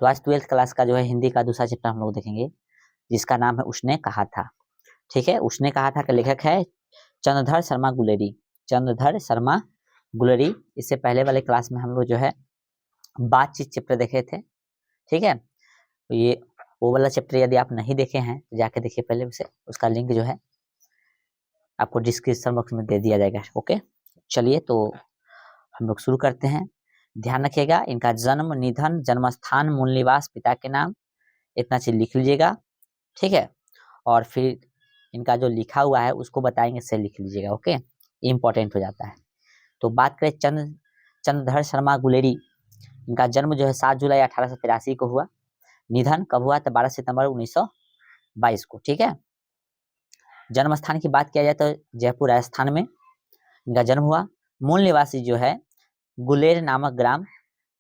तो आज 12th class का जो है हिंदी का दूसरा चैप्टर हम लोग देखेंगे, जिसका नाम है उसने कहा था। ठीक है, उसने कहा था का लेखक है चंद्रधर शर्मा गुलेरी। चंद्रधर शर्मा गुलेरी। इससे पहले वाले क्लास में हम लोग जो है बातचीत चैप्टर देखे थे। ठीक है, तो ये वो वाला चैप्टर यदि आप नहीं देखे हैं तो जाके देखिए पहले उसे, उसका लिंक जो है आपको डिस्क्रिप्शन बॉक्स में दे दिया जाएगा। ओके, चलिए तो हम लोग शुरू करते हैं। ध्यान रखिएगा, इनका जन्म, निधन, जन्म स्थान, मूल निवास, पिता के नाम, इतना चीज लिख लीजिएगा। ठीक है, और फिर इनका जो लिखा हुआ है उसको बताएंगे, से लिख लीजिएगा। ओके, इम्पोर्टेंट हो जाता है। तो बात करें चंद्रधर शर्मा गुलेरी। इनका जन्म जो है 7 जुलाई 1883 को हुआ। निधन कब हुआ? तो 12 सितंबर 1922 को। ठीक है, जन्म स्थान की बात किया जाए तो जयपुर राजस्थान में इनका जन्म हुआ। मूल निवासी जो है गुलेर नामक ग्राम,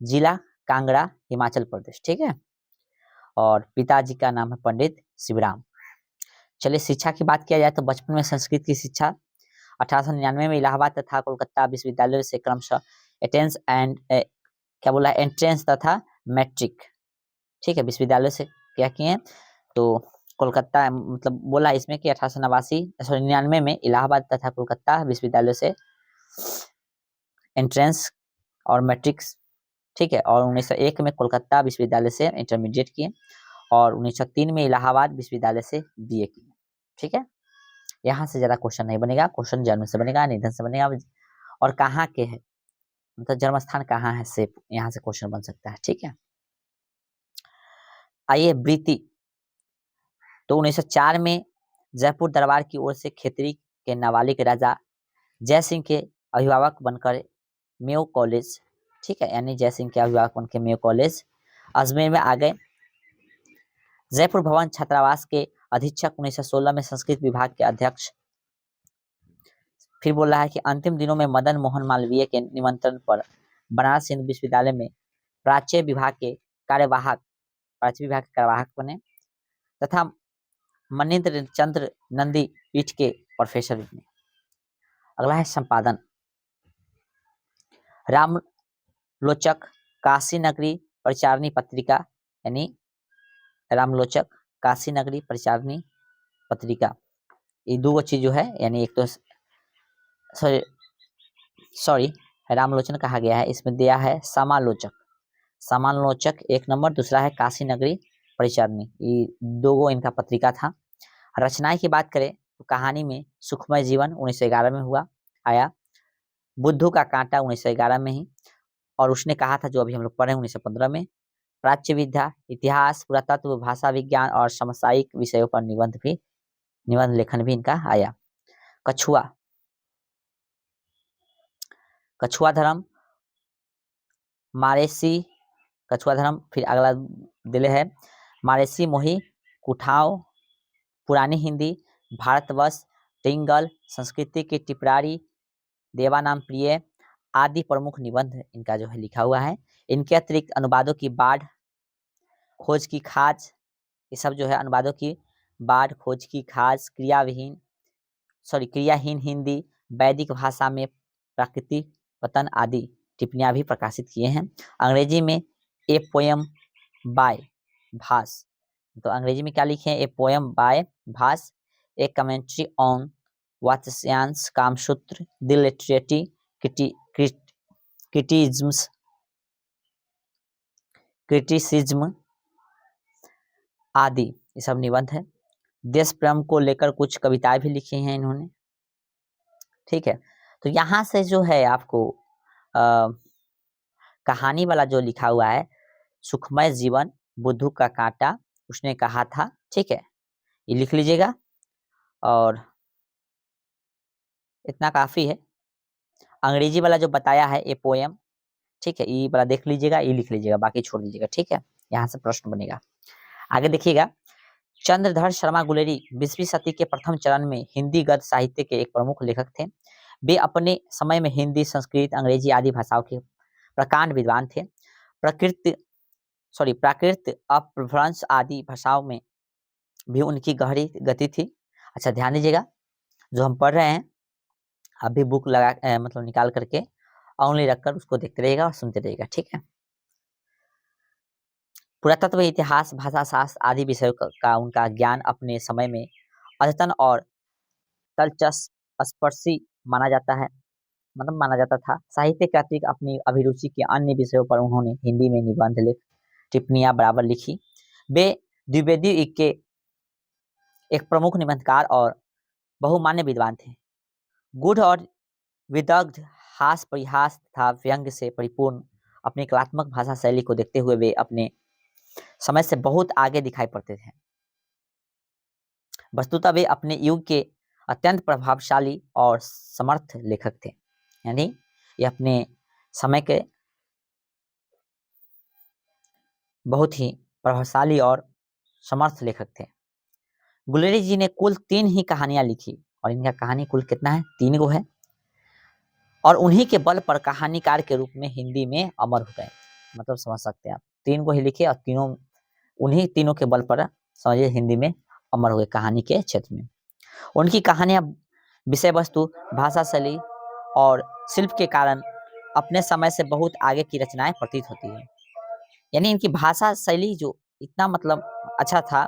जिला कांगड़ा, हिमाचल प्रदेश। ठीक है, और पिताजी का नाम है पंडित शिवराम। चलिए शिक्षा की बात किया जाए तो बचपन में संस्कृत की शिक्षा 1899 में इलाहाबाद तथा कोलकाता विश्वविद्यालय से क्रमशः एंट्रेंस तथा मैट्रिक। ठीक है, विश्वविद्यालय से क्या किए, तो कोलकाता मतलब बोला इसमें कि 1899 में इलाहाबाद तथा कोलकाता विश्वविद्यालय से एंट्रेंस और मैट्रिक। ठीक है, और 1901 में कोलकाता विश्वविद्यालय से इंटरमीडिएट किए और 1903 में इलाहाबाद विश्वविद्यालय से बीए किए। ठीक है, यहाँ से ज्यादा क्वेश्चन नहीं बनेगा, क्वेश्चन जन्म से बनेगा, निधन से बनेगा, और कहाँ के है, मतलब जन्म स्थान कहाँ है, से यहाँ से क्वेश्चन बन सकता है। ठीक है, आइए वृत्ति। तो 1904 में जयपुर दरबार की ओर से खेतरी के नाबालिग राजा जय सिंह के अभिभावक बनकर मेयो कॉलेज, ठीक है, यानी जय सिंह के अभिभावक बनकर मेयो कॉलेज अजमेर में आ गए। जयपुर भवन छात्रावास के अधीक्षक 1916 में संस्कृत विभाग के अध्यक्ष। फिर बोल रहा है कि अंतिम दिनों में मदन मोहन मालवीय के निमंत्रण पर बनारस हिंदू विश्वविद्यालय में प्राच्य विभाग के कार्यवाहक बने तथा मनिंद्र चंद्र नंदी पीठ के प्रोफेसर बने। अगला है संपादन। रामलोचक काशी नगरी परिचारणी पत्रिका, यानी रामलोचक काशी नगरी परिचारणी पत्रिका, ये दो चीज जो है, यानी एक तो सॉरी रामलोचन कहा गया है, इसमें दिया है समालोचक एक नंबर, दूसरा है काशी नगरी परिचारणी, ये दो इनका पत्रिका था। रचनाएं की बात करें तो कहानी में सुखमय जीवन 1911 में आया, बुद्धू का कांटा 1911 में ही, और उसने कहा था जो अभी हम लोग पढ़े 1915 में। प्राच्य विद्या, इतिहास, पुरातत्व, भाषा विज्ञान और समसामयिक विषयों पर निबंध लेखन भी इनका आया। कछुआ धर्म मारेसी, कछुआ धर्म, फिर अगला दिले है मारेसी मोही कुठाव, पुरानी हिंदी, भारतवर्ष, टिंगल, संस्कृति की टिपरारी, देवानाम प्रिय आदि प्रमुख निबंध इनका जो है लिखा हुआ है। इनके अतिरिक्त अनुवादों की बाढ़, खोज की खाज, ये सब जो है अनुवादों की बाढ़, खोज की खाज, क्रियाहीन हिंदी, वैदिक भाषा में प्रकृति पतन आदि टिप्पणियां भी प्रकाशित किए हैं। अंग्रेजी में ए पोयम बाय भास, तो अंग्रेजी में क्या लिखे हैं, a poem by Bhasa, a commentary on Vatsyayana Kamasutra, the literary criticism आदि, ये सब निबंध है। देश प्रेम को लेकर कुछ कविताएं भी लिखी हैं इन्होंने। ठीक है, तो यहाँ से जो है आपको कहानी वाला जो लिखा हुआ है, सुखमय जीवन, बुद्धू का कांटा, उसने कहा था, ठीक है, ये लिख लीजिएगा और इतना काफी है। अंग्रेजी वाला जो बताया है ए पोएम, ठीक है, ये वाला देख लीजिएगा, ये लिख लीजिएगा, बाकी छोड़ दीजिएगा। ठीक है, यहाँ से प्रश्न बनेगा। आगे देखिएगा, चंद्रधर शर्मा गुलेरी 20वीं सदी के प्रथम चरण में हिंदी गद्य साहित्य के एक प्रमुख लेखक थे। वे अपने समय में हिंदी, संस्कृत, अंग्रेजी आदि भाषाओं के प्रकांड विद्वान थे। प्राकृत अपभ्रंश आदि भाषाओं में भी उनकी गहरी गति थी। अच्छा ध्यान दीजिएगा, जो हम पढ़ रहे हैं अभी बुक लगा मतलब निकाल करके उंगली रखकर उसको देखते रहिएगा और सुनते रहिएगा। ठीक है, पुरातत्व, इतिहास, भाषा शास्त्र आदि विषयों का उनका ज्ञान अपने समय में अद्यतन और तलचस्प स्पर्शी माना जाता है, मतलब माना जाता था। साहित्य के अतिरिक्त अपनी अभिरुचि के अन्य विषयों पर उन्होंने हिंदी में निबंध लेख, टिप्पणियां बराबर लिखी। वे द्विवेदी युग के एक प्रमुख निबंधकार और बहुमान्य विद्वान थे। गूढ़ और विदग्ध हास परिहास तथा व्यंग्य से परिपूर्ण अपनी कलात्मक भाषा शैली को देखते हुए वे अपने समय से बहुत आगे दिखाई पड़ते थे। वस्तुतः वे अपने युग के अत्यंत प्रभावशाली और समर्थ लेखक थे, यानी ये अपने समय के बहुत ही प्रभावशाली और समर्थ लेखक थे। गुलेरी जी ने कुल 3 ही कहानियां लिखी और इनका कहानी कुल कितना है, 3 गो है, और उन्हीं के बल पर कहानीकार के रूप में हिंदी में अमर हो गए। मतलब समझ सकते हैं आप, 3 को ही लिखे और तीनों उन्हीं तीनों के बल पर समझिए हिंदी में अमर हो गए कहानी के क्षेत्र में। उनकी कहानियां विषय वस्तु, भाषा शैली और शिल्प के कारण अपने समय से बहुत आगे की रचनाएं प्रतीत होती है। यानी इनकी भाषा शैली जो इतना मतलब अच्छा था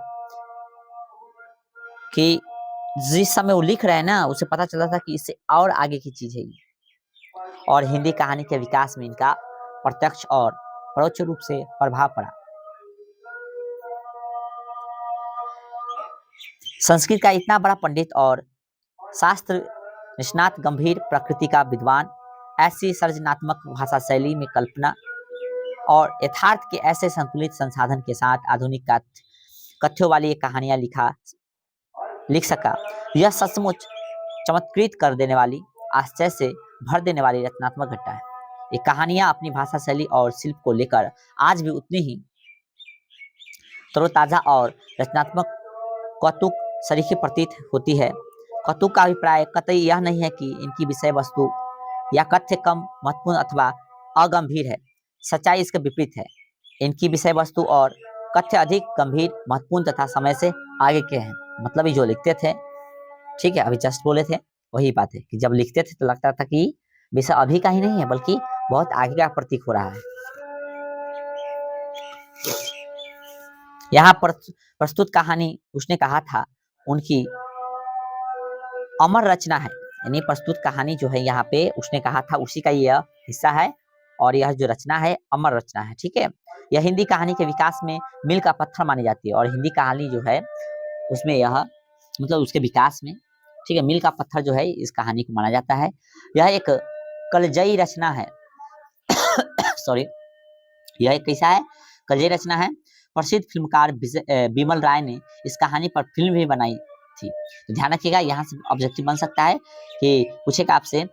कि जिस समय वो लिख रहे हैं ना, उसे पता चला था कि इससे और आगे की चीज है ये। और हिंदी कहानी के विकास में इनका प्रत्यक्ष और परोक्ष रूप से प्रभाव पड़ा। संस्कृत का इतना बड़ा पंडित और शास्त्र निष्णात, गंभीर प्रकृति का विद्वान, ऐसी सर्जनात्मक भाषा शैली में कल्पना और यथार्थ के ऐसे संतुलित संसाधन के साथ आधुनिक कथ्यों वाली ये कहानियां लिख सका, यह सचमुच चमत्कृत कर देने वाली, आश्चर्य से भर देने वाली रचनात्मक घटना है। ये कहानियां अपनी भाषा शैली और शिल्प को लेकर आज भी उतनी ही तरोताजा और रचनात्मक कौतुक सरीखी प्रतीत होती है। कौतुक का अभिप्राय कतई यह नहीं है कि इनकी विषय वस्तु या कथ्य कम महत्वपूर्ण अथवा अगंभीर है। सच्चाई इसके विपरीत है। इनकी विषय वस्तु और कथ्य अधिक गंभीर, महत्वपूर्ण तथा समय से आगे के हैं। मतलब ये जो लिखते थे, ठीक है, अभी जस्ट बोले थे वही बात है कि जब लिखते थे तो लगता था कि विषय अभी का ही नहीं है बल्कि बहुत आगे का प्रतीक हो रहा है। यहाँ पर प्रस्तुत कहानी उसने कहा था उनकी अमर रचना है। यानी प्रस्तुत कहानी जो है यहाँ पे उसने कहा था उसी का यह हिस्सा है और यह जो रचना है अमर रचना है। ठीक है, यह हिंदी कहानी के विकास में मील का पत्थर मानी जाती है और हिंदी कहानी जो है उसमें यह मतलब उसके विकास में, ठीक है, मील का पत्थर जो है इस कहानी को माना जाता है। यह एक कलजयी रचना है सॉरी, यह एक कैसा है, कलजयी रचना है। प्रसिद्ध फिल्मकार बिमल राय ने इस कहानी पर फिल्म भी बनाई थी। तो ध्यान रखिएगा, यहाँ से ऑब्जेक्टिव बन सकता है कि पूछेगा आपसे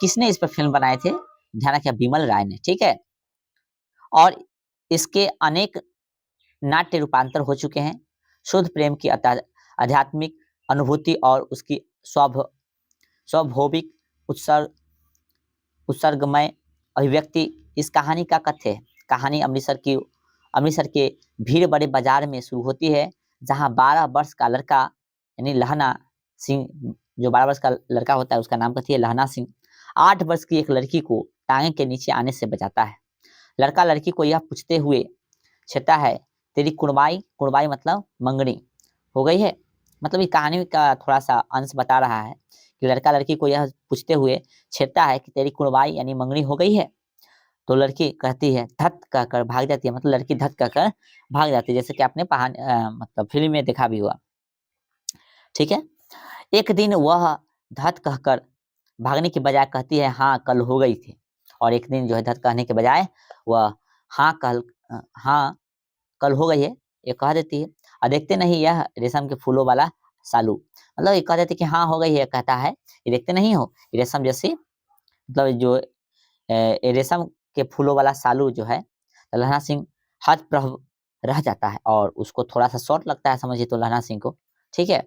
किसने इस पर फिल्म बनाए थे, ध्यान रखिएगा बिमल राय ने। ठीक है, और इसके अनेक नाट्य रूपांतर हो चुके हैं। शुद्ध प्रेम की आध्यात्मिक अनुभूति और उसकी स्वाभाविक उत्सर्गमय अभिव्यक्ति इस कहानी का कथ्य है। कहानी अमृतसर के भीड़ बड़े बाजार में शुरू होती है, जहां 12 वर्ष का लड़का यानी लहना सिंह, जो 12 वर्ष का लड़का होता है उसका नाम कथी है, लहना सिंह, 8 वर्ष की एक लड़की को टांगे के नीचे आने से बचाता है। लड़का लड़की को यह पूछते हुए छेड़ता है, तेरी कुड़बाई मतलब मंगनी हो गई है। मतलब ये कहानी का थोड़ा सा अंश बता रहा है कि लड़का लड़की को यह पूछते हुए छेड़ता है कि तेरी कुड़बाई यानी मंगनी हो गई है। तो लड़की कहती है, धत कहकर भाग जाती है। मतलब लड़की धत कहकर भाग जाती है, जैसे कि आपने मतलब फिल्म में देखा भी हुआ। ठीक है, एक दिन वह धत कहकर भागने की बजाय कहती है, हाँ कल हो गई थी। और एक दिन जो है धत कहने के बजाय वह हाँ कल हो गई है ये कह देती है। और देखते नहीं यह रेशम के फूलों वाला सालू, मतलब ये कह देती कि हाँ हो गई है, कहता है ये देखते नहीं हो रेशम जैसी, मतलब जो रेशम के फूलों वाला सालू जो है, लहना सिंह हतप्रभ रह जाता है और उसको थोड़ा सा शॉर्ट लगता है समझिए तो लहना सिंह को। ठीक है,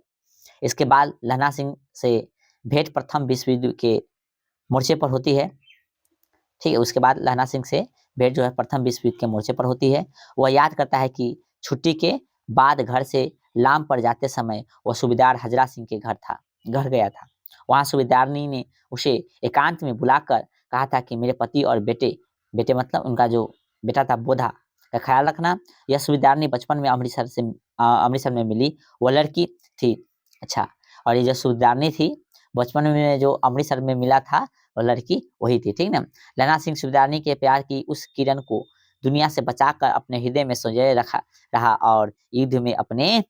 इसके बाद लहना सिंह से भेंट प्रथम विश्व युद्ध के मोर्चे पर होती है। ठीक है, उसके बाद लहना सिंह से भेंट जो है प्रथम विश्व युद्ध के मोर्चे पर होती है। वह याद करता है कि छुट्टी के बाद घर से लाम पर जाते समय वह सूबेदार हजरा सिंह के घर गया था। वहां सूबेदारनी ने उसे एकांत में बुलाकर कहा था कि मेरे पति और बेटे मतलब उनका जो बेटा था बोधा, का ख्याल रखना। यह सुविधारनी बचपन में अमृतसर में मिली, वो लड़की थी। अच्छा, और ये जो सुविधारनी थी बचपन में जो अमृतसर में मिला था वो लड़की वही थी, ठीक ना। लखना सिंह सुविधारनी के प्यार की उस किरण को दुनिया से बचाकर अपने हृदय में संजोए रहा और युद्ध में अपने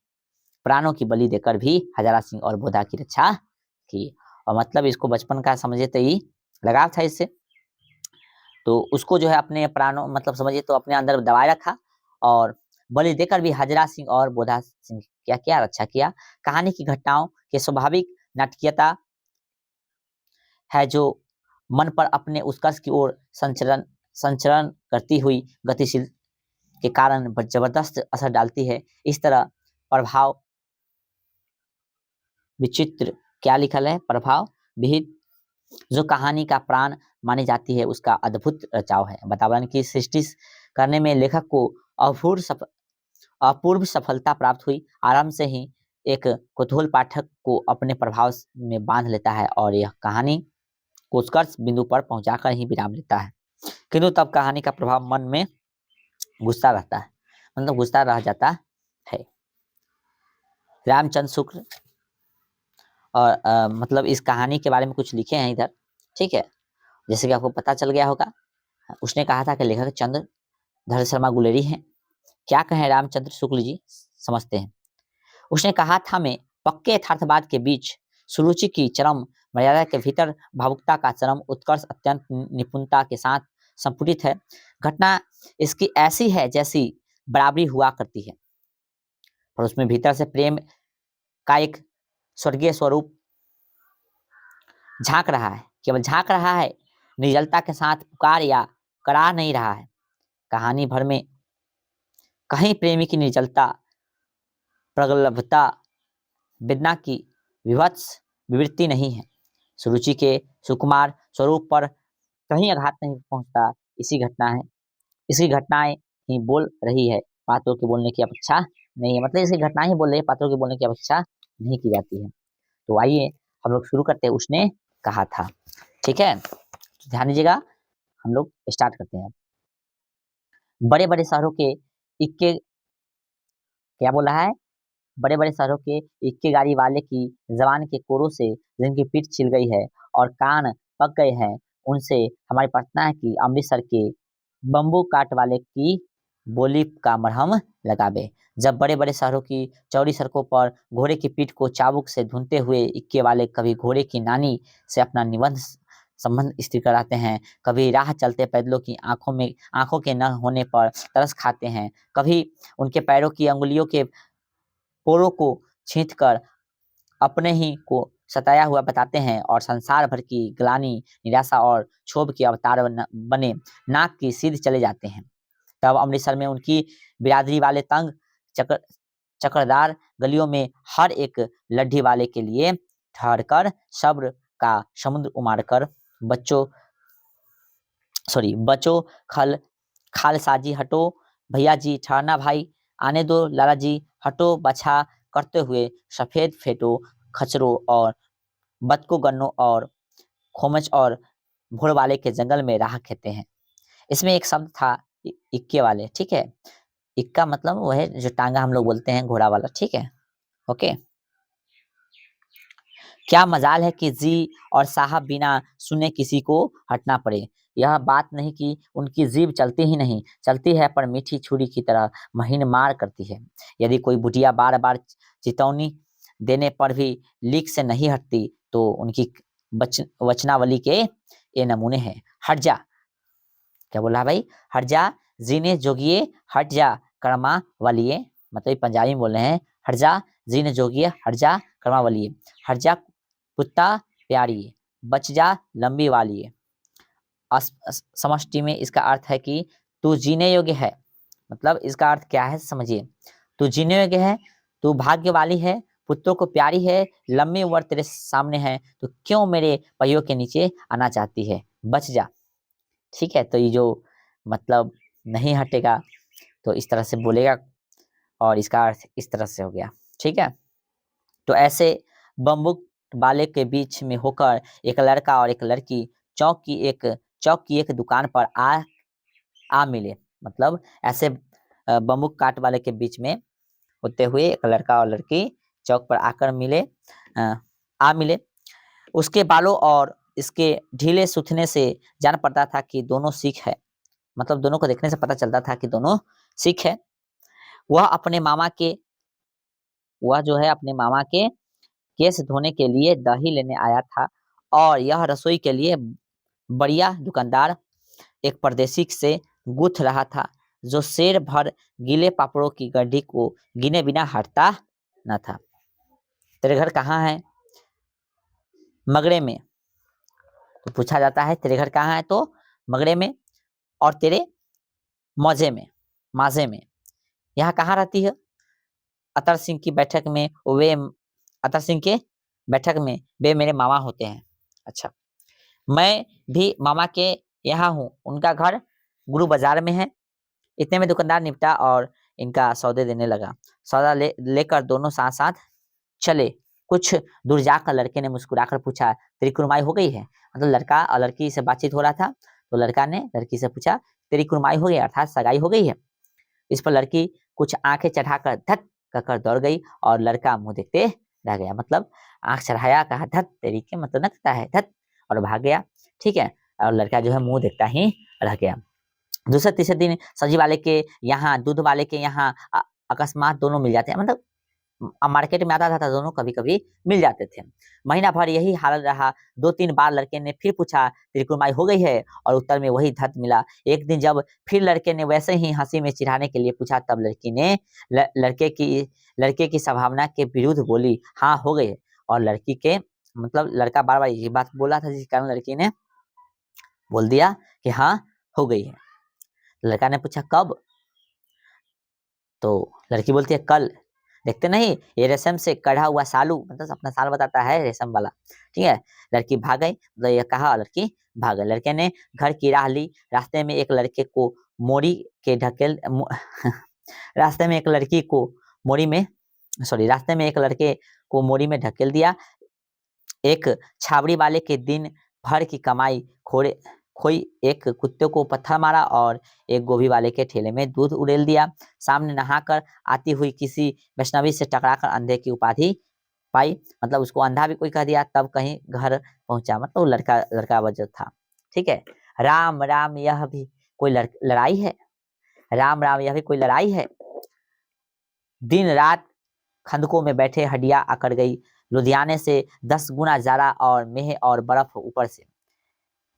प्राणों की बलि देकर भी हजारा सिंह और बोधा की रक्षा की। और मतलब इसको बचपन का समझे तो ही लगाव था इससे, तो उसको जो है अपने प्राणों मतलब समझिए तो अपने अंदर दबाए रखा और बलि देकर भी हजरा सिंह और बोधा सिंह क्या किया, रक्षा किया। कहानी की घटनाओं के स्वाभाविक नाटकीयता है जो मन पर अपने उत्कर्ष की ओर संचरण करती हुई गतिशील के कारण जबरदस्त असर डालती है। इस तरह प्रभाव विचित्र क्या लिखल है, प्रभाव विहित जो कहानी का प्राण मानी जाती है उसका अद्भुत रचाव है। वातावरण की सृष्टि करने में लेखक को अपूर्व सफलता प्राप्त हुई। आराम से ही एक कुतूहल पाठक को अपने प्रभाव में बांध लेता है और यह कहानी को उत्कर्ष बिंदु पर पहुंचाकर ही विराम लेता है, किंतु तब कहानी का प्रभाव मन में घुसता रहता है, मतलब घुसता रह जाता है। रामचंद्र शुक्ल और मतलब इस कहानी के बारे में कुछ लिखे हैं इधर, ठीक है, जैसे कि आपको पता चल गया होगा। उसने कहा था कि लेखक चंद्रधर शर्मा गुलेरी हैं। क्या कहें रामचंद्र शुक्ल जी, समझते हैं। उसने कहा था, मैं पक्के यथार्थवाद के बीच सुरुचि की चरम मर्यादा के भीतर भावुकता का चरम उत्कर्ष अत्यंत निपुणता के साथ संपुटित है। घटना इसकी ऐसी है जैसी बराबरी हुआ करती है, पर उसमें भीतर से प्रेम का एक स्वर्गीय स्वरूप झांक रहा है, केवल झांक रहा है, निर्जलता के साथ पुकार या करा नहीं रहा है। कहानी भर में कहीं प्रेमी की निर्जलता, प्रगल्भता, वेदना की विभत्स विवृत्ति नहीं है। सुरुचि के सुकुमार स्वरूप पर कहीं आघात नहीं पहुंचता। इसी घटनाएं ही बोल रही है, पात्रों के बोलने की अपेक्षा नहीं है, मतलब इसी घटना ही बोल रही है, पात्रों के बोलने की अपेक्षा नहीं की जाती है। तो आइए हम लोग शुरू करते हैं, उसने कहा था, ठीक है, ध्यान दीजिएगा, हम लोग स्टार्ट करते हैं। बड़े बड़े शहरों के इक्के, क्या बोला है, बड़े बड़े शहरों के इक्के गाड़ी वाले की जबान के कोरों से जिनकी पीठ छिल गई है और कान पक गए हैं, उनसे हमारी प्रार्थना है कि अमृतसर के बम्बू काट वाले की बोली का मरहम लगावे। जब बड़े बड़े शहरों की चौड़ी सड़कों पर घोड़े की पीठ को चाबुक से धुनते हुए इक्के वाले कभी घोड़े की नानी से अपना निबंध संबंध स्थिर कराते हैं, कभी राह चलते पैदलों की आंखों के न होने पर तरस खाते हैं, कभी उनके पैरों की अंगुलियों के पोरों को छींचकर अपने ही को सताया हुआ बताते हैं और संसार भर की ग्लानि, निराशा और क्षोभ के अवतार बने नाक की सीध चले जाते हैं। तब अमृतसर में उनकी बिरादरी वाले तंग चक्र चक्रदार गलियों में हर एक लड्ढी वाले के लिए ठहरकर सब्र का समुद्र उमाड़कर बचो खालसाजी हटो, भैया जी ठहरना भाई, आने दो लाला जी, हटो बछा करते हुए सफेद फेटो खचरों और बतको गन्नों और खोमच और भोर वाले के जंगल में राह खेते हैं। इसमें एक शब्द था इक्के वाले, ठीक है, इक्का मतलब वह है जो टांगा हम लोग बोलते हैं घोड़ा वाला, ठीक है, ओके। क्या मजाल है कि जी और साहब बिना सुने किसी को हटना पड़े। यह बात नहीं कि उनकी जीभ चलती ही नहीं, चलती है पर मीठी छुरी की तरह महीन मार करती है। यदि कोई बुढ़िया बार बार चेतावनी देने पर भी लीक से नहीं हटती तो उनकी वचनावली के ये नमूने हैं। हट जा, क्या बोला भाई, हट जा जीने जोगिए, हट जा कर्मा वालिए, मतलब पंजाबी में बोल रहे हैं, हट जा जीने जोगिए, हट जा कर्मा वालिए, हट जा कुत्ता प्यारी, बच जा लंबी वाली। समष्टि में इसका अर्थ है कि तू जीने योग्य है, मतलब इसका अर्थ क्या है समझिए, तू जीने योग्य है, तू भाग्य वाली है, पुत्रों को प्यारी है, लंबी उम्र तेरे सामने है, तो क्यों मेरे पहियों के नीचे आना चाहती है, बच जा। ठीक है, तो ये जो मतलब नहीं हटेगा तो इस तरह से बोलेगा और इसका अर्थ इस तरह से हो गया, ठीक है। तो ऐसे बम्बुक वाले के बीच में होकर एक लड़का और एक लड़की चौक की एक दुकान पर आ मिले, मतलब ऐसे बमुक काट वाले के बीच में होते हुए एक लड़का और लड़की चौक पर आकर मिले। उसके बालों और इसके ढीले सूथने से जान पड़ता था कि दोनों सिख है। मतलब दोनों को देखने से पता चलता था कि दोनों सिख है। वह जो है अपने मामा के केस धोने के लिए दही लेने आया था और यह रसोई के लिए बढ़िया दुकानदार एक परदेशी से गूंथ रहा था जो शेर भर गीले पापड़ों की गड्डी को गिने बिना हटता न था। तेरे घर कहाँ है? मगड़े में। तो पूछा जाता है तेरे घर कहाँ है, तो मगड़े में। और तेरे माजे में यहाँ कहाँ रहती है? अतर सिंह की बैठक में वे मेरे मामा होते हैं। अच्छा, मैं भी मामा के यहाँ हूँ, उनका घर गुरु बाजार में है। इतने में दुकानदार निपटा और इनका सौदे देने लगा। सौदा लेकर दोनों साथ साथ चले। कुछ दूर जाकर लड़के ने मुस्कुराकर पूछा, तेरी कुरमाई हो गई है? मतलब लड़का और लड़की से बातचीत हो रहा था, तो लड़का ने लड़की से पूछा, तेरी कुरमाई हो गई, अर्थात सगाई हो गई है? इस पर लड़की कुछ आंखें चढ़ाकर धत कहकर दौड़ गई और लड़का मुंह देखते रह गया। मतलब आंख चढ़ाया, कहा धत तेरी के, मतलब नकता है धत, और भाग गया। ठीक है, और लड़का जो है मुंह देखता ही रह गया। दूसरे तीसरे दिन सब्जी वाले के यहाँ, दूध वाले के यहाँ अकस्मात दोनों मिल जाते हैं। मतलब मार्केट में आता था, दोनों कभी कभी मिल जाते थे। महीना भर यही हाल रहा। 2-3 बार लड़के ने फिर पूछा, तेरी कुरमाई हो गई है? और उत्तर में वही धत मिला। एक दिन जब फिर लड़के ने वैसे ही हंसी में चिढ़ाने के लिए पूछा, तब लड़की ने लड़के की संभावना के विरुद्ध बोली, हाँ हो गई है। और लड़की के मतलब लड़का बार बार यही बात बोला था, जिस कारण लड़की ने बोल दिया कि हाँ हो गई है। लड़का ने पूछा कब? तो लड़की बोलती है कल। देखते नहीं, ये रेशम से कढ़ा हुआ सालू, मतलब अपना साल बताता है रेशम वाला। ठीक है, लड़की भाग गई, मतलब ये कहा, लड़की भाग गई। लड़के ने घर की राह ली। रास्ते में एक लड़के को मोड़ी के ढकेल रास्ते में एक लड़की को मोड़ी में रास्ते में एक लड़के को मोड़ी में ढकेल दिया। एक छाबड़ी वाले के दिन भर की कमाई खोई एक कुत्ते को पत्थर मारा और एक गोभी वाले के ठेले में दूध उड़ेल दिया। सामने नहाकर आती हुई किसी वैष्णवी से टकराकर अंधे की उपाधि पाई। मतलब उसको अंधा भी कोई कह दिया, तब कहीं घर पहुंचा। मतलब लड़का वजह था। ठीक है, राम राम यह भी कोई लड़ाई है? राम राम यह भी कोई लड़ाई है? दिन रात खंदकों में बैठे हड्डियां अकड़ गई। लुधियाने से 10 गुना ज़्यादा और मेह और बर्फ ऊपर से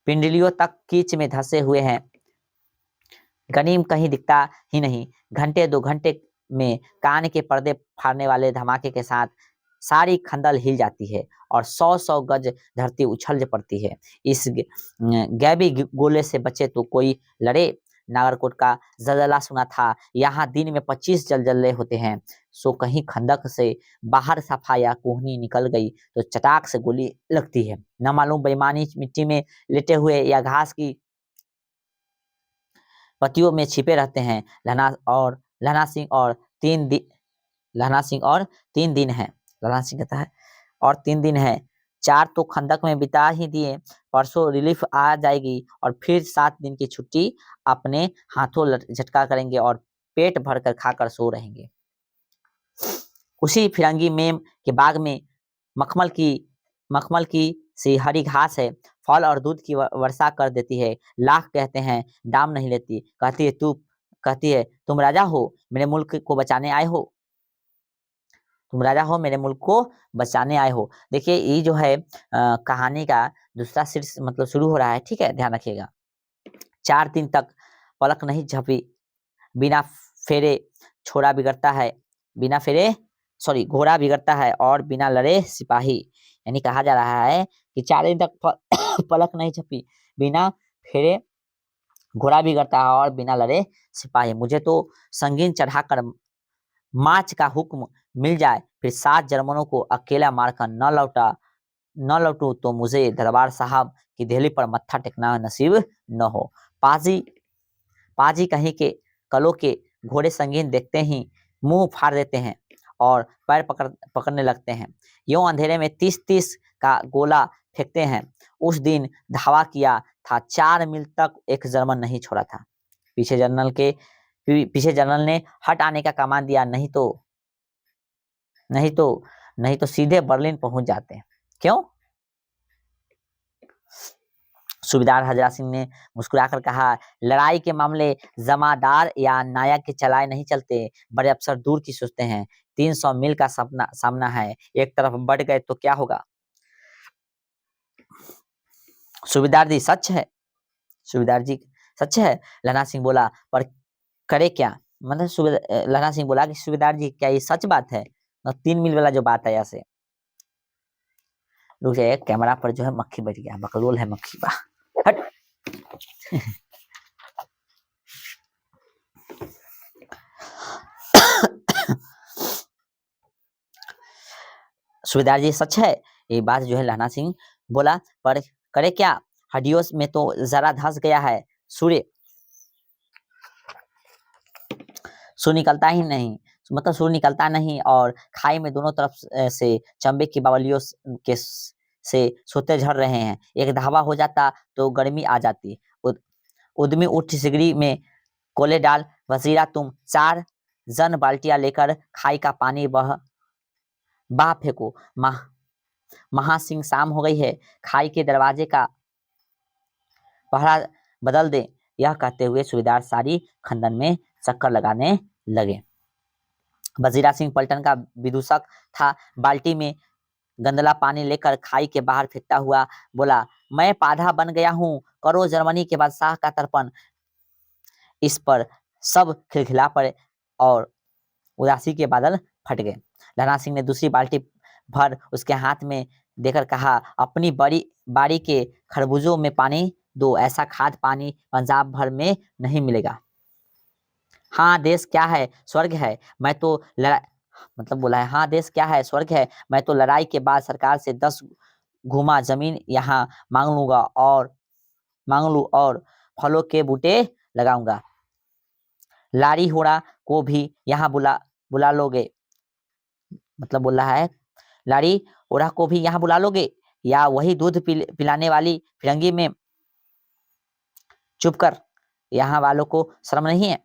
पिंडलियों तक कीच में धंसे हुए हैं। गनीम कहीं दिखता ही नहीं। घंटे 2 घंटे में कान के पर्दे फाड़ने वाले धमाके के साथ सारी खंदल हिल जाती है और 100-100 गज धरती उछल पड़ती है। इस गैबी गोले से बचे तो कोई लड़े। नागरकोट का जलजला सुना था। यहाँ दिन में 25 जलजले होते हैं। सो कहीं खंदक से बाहर सफा या कोहनी निकल गई तो चटाक से गोली लगती है। न मालूम बेईमानी मिट्टी में लेटे हुए या घास की पत्तियों में छिपे रहते हैं। लहना सिंह और 3 दिन है। लहना सिंह कहता है और 3 दिन है, 4 तो खंदक में बिता ही दिए। परसों रिलीफ आ जाएगी और फिर 7 दिन की छुट्टी अपने हाथों झटका करेंगे और पेट भरकर खाकर सो रहेंगे। उसी फिरंगी मेम के बाग में मखमल की सी हरी घास है। फल और दूध की वर्षा कर देती है। लाख कहते हैं, दाम नहीं लेती। कहती है तुम राजा हो, मेरे मुल्क को बचाने आए हो। तुम राजा हो, मेरे मुल्क को बचाने आए हो। देखिए ये जो है कहानी का दूसरा शीर्ष मतलब शुरू हो रहा है। ठीक है, ध्यान रखिएगा। 4 दिन तक पलक नहीं झपी। बिना फेरे छोड़ा बिगड़ता है, घोड़ा बिगड़ता है और बिना लड़े सिपाही। यानी कहा जा रहा है कि 4 दिन तक पलक नहीं झपी, बिना फेरे घोड़ा बिगड़ता है और बिना लड़े सिपाही। मुझे तो संगीन चढ़ाकर मार्च का हुक्म मिल जाए, फिर 7 जर्मनों को अकेला मारकर न लौटूं तो मुझे दरबार साहब की देहली पर मत्था टेकना नसीब न हो। पाजी कहीं के कलों के घोड़े संगीन देखते ही मुंह फाड़ देते हैं और पैर पकड़ने लगते हैं। यूं अंधेरे में 30-30 का गोला फेंकते हैं। उस दिन धावा किया था, 4 मील तक एक जर्मन नहीं छोड़ा था। पीछे जनरल के पीछे जनरल ने हट आने का कमान दिया, नहीं तो सीधे बर्लिन पहुंच जाते। क्यों? सूबेदार हजरा सिंह ने मुस्कुराकर कहा, लड़ाई के मामले जमादार या नायक के चलाए नहीं चलते, बड़े अफसर दूर की सोचते हैं। 300 मील का सामना है, एक तरफ बढ़ गए तो क्या होगा? सूबेदार जी सच है, सूबेदार जी सच है, लहना सिंह बोला, पर करे क्या? मतलब लहना सिंह बोला कि सूबेदार जी क्या ये सच बात है? 3 मील वाला जो बात है ऐसे। रुक जाइए, कैमरा पर जो है मक्खी बैठ गया, बकलोल है मक्खी बा, हट। सूबेदार जी सच है, ये बात जो है लहना सिंह बोला, पर करे क्या? हड्डियों में तो जरा धंस गया है, सूर्य निकलता ही नहीं, मतलब सूर्य निकलता नहीं, और खाई में दोनों तरफ से चंबे की बावलियों के से सोते झड़ रहे हैं। एक धावा हो जाता तो गर्मी आ जाती। उद्यमी उठ सिगड़ी में कोले डाल, वजीरा तुम 4 जन बाल्टियां लेकर खाई का पानी बहा फेंको। महासिंह शाम हो गई है, खाई के दरवाजे का पहरा बदल दे। यह कहते हुए सूबेदार सारी खंदन में चक्कर लगाने लगे। वजीरा सिंह पलटन का विदूषक था, बाल्टी में गंदला पानी लेकर खाई के बाहर फेंकता हुआ बोला, मैं पाधा बन गया हूँ, करो जर्मनी के बादशाह का तर्पण। इस पर सब खिलखिला पड़े और उदासी के बादल फट गए। लहना सिंह ने दूसरी बाल्टी भर उसके हाथ में देकर कहा, अपनी बाड़ी के खरबूजों में पानी दो, ऐसा खाद पानी पंजाब भर में नहीं मिलेगा। हाँ देश क्या है, स्वर्ग है, मैं तो मतलब बोला है, हाँ देश क्या है, स्वर्ग है, मैं तो लड़ाई के बाद सरकार से 10 घुमा जमीन यहाँ मांग लूं और फलों के बूटे लगाऊंगा। लारी होड़ा को भी यहाँ बुला लोगे, मतलब बोल रहा है लाड़ी ओढ़ा को भी यहाँ बुला लोगे, या वही दूध पिलाने वाली फिरंगी में चुप कर, यहाँ वालों को शर्म नहीं है?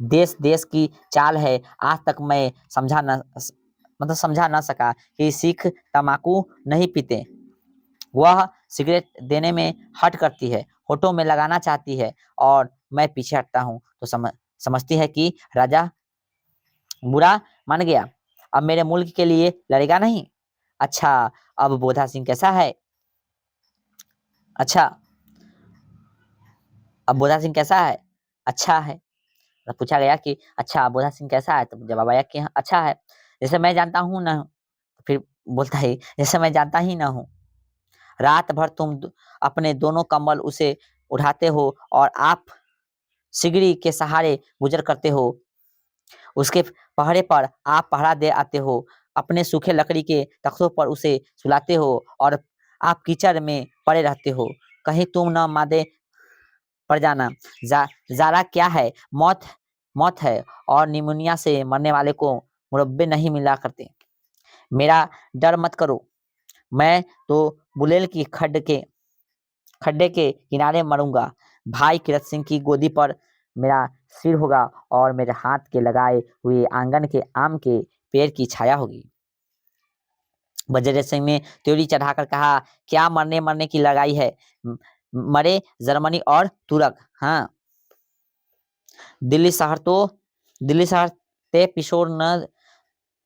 देश देश की चाल है, आज तक मैं समझा ना सका कि सिख तंबाकू नहीं पीते, वह सिगरेट देने में हट करती है, होठों में लगाना चाहती है और मैं पीछे हटता हूँ तो समझती है कि राजा बुरा मान गया, अब मेरे मुल्क के लिए लड़ेगा नहीं। अच्छा, अब बोधा सिंह कैसा है? अच्छा, अब बोधा सिंह कैसा है? अच्छा है। तो पूछा गया कि अच्छा बोधा सिंह कैसा है, तो जवाब आया कि हाँ, अच्छा है, जैसे मैं जानता हूँ ना। फिर बोलता है, जैसे मैं जानता ही ना हूँ। रात भर तुम अपने दोनों कंबल उसे उठाते हो और आप सिगड़ी के सहारे गुजर करते हो, उसके पहरे पर आप पहरा दे आते हो, अपने सूखे लकड़ी के तख्तों पर उसे सुलाते हो और आप कीचड़ में पड़े रहते हो, कहीं तुम न मादे पड़ जाना। जारा क्या है, मौत है, और निमोनिया से मरने वाले को मुरब्बे नहीं मिला करते। मेरा डर मत करो, मैं तो बुलेल की खड्डे के किनारे मरूंगा, भाई किरत सिंह की गोदी पर मेरा सिर होगा और मेरे हाथ के लगाए हुए आंगन के आम के पेड़ की छाया होगी। वजीर सिंह ने त्योरी चढ़ाकर कहा, क्या मरने की लगाई है, मरे जर्मनी और तुर्क। हाँ, दिल्ली शहर ते पिशोर न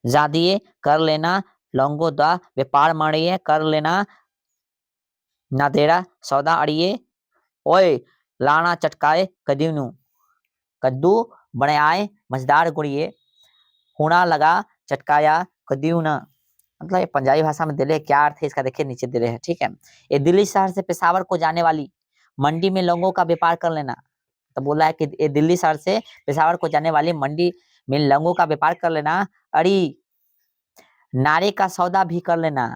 जादिए कर लेना, लौंगो दा व्यापार मारिए कर लेना, नादेरा सौदा अड़िए, ओए लाना चटकाए कद्दू बनाए मजेदार गुड़िए, हुना लगा चटकाया कद्दू न। मतलब ये पंजाबी भाषा में दे रहे, क्या अर्थ है इसका देखिए नीचे दे रहे हैं, ठीक है। ये दिल्ली शहर से पेशावर को जाने वाली मंडी में लौंगों का व्यापार कर लेना, तो बोला है कि ये दिल्ली शहर से पेशावर को जाने वाली मंडी में लौंगों का व्यापार कर लेना, अड़ी नारे का सौदा भी कर लेना,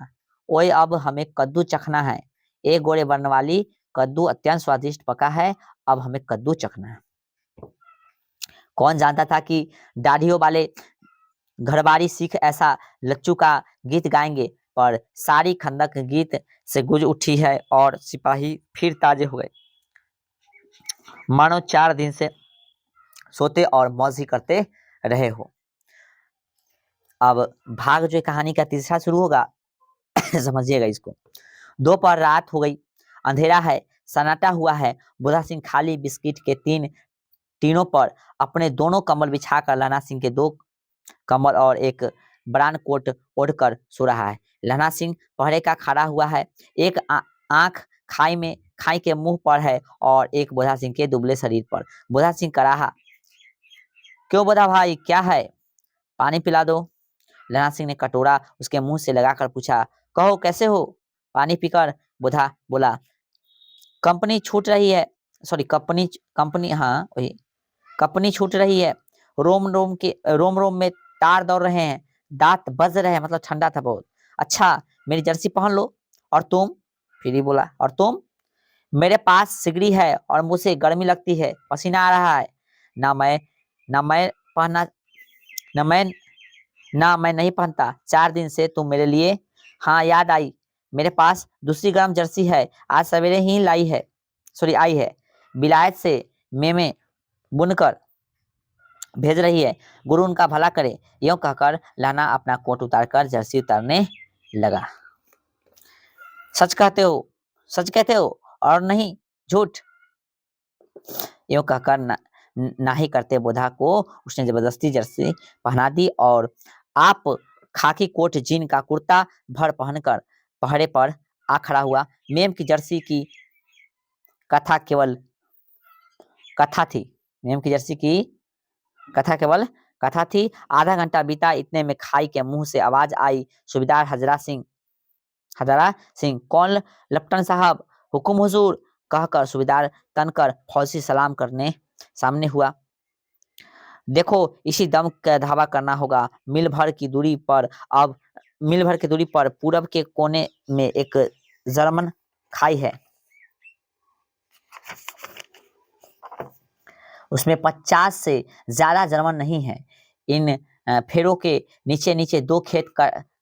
ओए अब हमें कद्दू चखना है, एक गोरे वर्ण वाली कद्दू अत्यंत स्वादिष्ट पका है, अब हमें कद्दू चखना है। कौन जानता था कि दाढ़ियों वाले घरबारी सिख ऐसा लच्चू का गीत गाएंगे, पर सारी खंदक गीत से गुज उठी है और सिपाही फिर ताजे हो गए। मानो 4 दिन से सोते और मौज ही करते रहे हो। अब भाग जो कहानी का तीसरा शुरू होगा समझिएगा इसको। दोपहर रात हो गई, अंधेरा है, सन्नाटा हुआ है। बुधा सिंह खाली बिस्किट के टीनों पर अपने दोनों कम्बल बिछाकर लहना सिंह के 2 कम्बल और एक ब्रांड कोट ओढ़कर सो रहा है। लहना सिंह पहरे का खड़ा हुआ है, एक आंख खाई के मुंह पर है और एक बुधा सिंह के दुबले शरीर पर। बुधा सिंह कराहा, क्यों बुधा भाई, क्या है? पानी पिला दो। लहना सिंह ने कटोरा उसके मुंह से लगाकर पूछा। कहो कैसे हो? पानी पीकर बुधा बोला। कंपनी छूट रही है, सॉरी कंपनी हाँ वही, कंपनी छूट रही है। रोम रोम में तार दौड़ रहे हैं, दांत बज रहे हैं, मतलब ठंडा था बहुत। अच्छा मेरी जर्सी पहन लो। और तुम? फिर ही बोला, और तुम? मेरे पास सिगड़ी है और मुझे गर्मी लगती है, पसीना आ रहा है। ना मैं पहनना, ना मैं ना मैं नहीं पहनता। 4 दिन से तुम मेरे लिए। हाँ याद आई, मेरे पास दूसरी गर्म जर्सी है, आज सवेरे ही आई है, विलायत से मेमे बुनकर भेज रही है, गुरु उनका भला करे। यूं कहकर लहना अपना कोट उतारकर जर्सी उतारने लगा। सच कहते हो और नहीं झूठ? यूं कहकर नाही करते बुधा को उसने जबरदस्ती जर्सी पहना दी और आप खाकी कोट जीन का कुर्ता भर पहनकर पहरे पर आ खड़ा हुआ। मेम की जर्सी की कथा केवल कथा थी। मेम की जर्सी की कथा केवल कथा थी। आधा घंटा बीता, इतने में खाई के मुंह से आवाज आई, सूबेदार हजरा सिंह। कौन? लेफ्टिनेंट साहब, हुकुम हुजूर, कहकर सूबेदार तनकर फौजी सलाम करने सामने हुआ। देखो इसी दम का धावा करना होगा। मील भर की दूरी पर पूरब के कोने में एक जर्मन खाई है, उसमें 50 से ज्यादा जर्मन नहीं है। इन फेरों के नीचे नीचे 2 खेत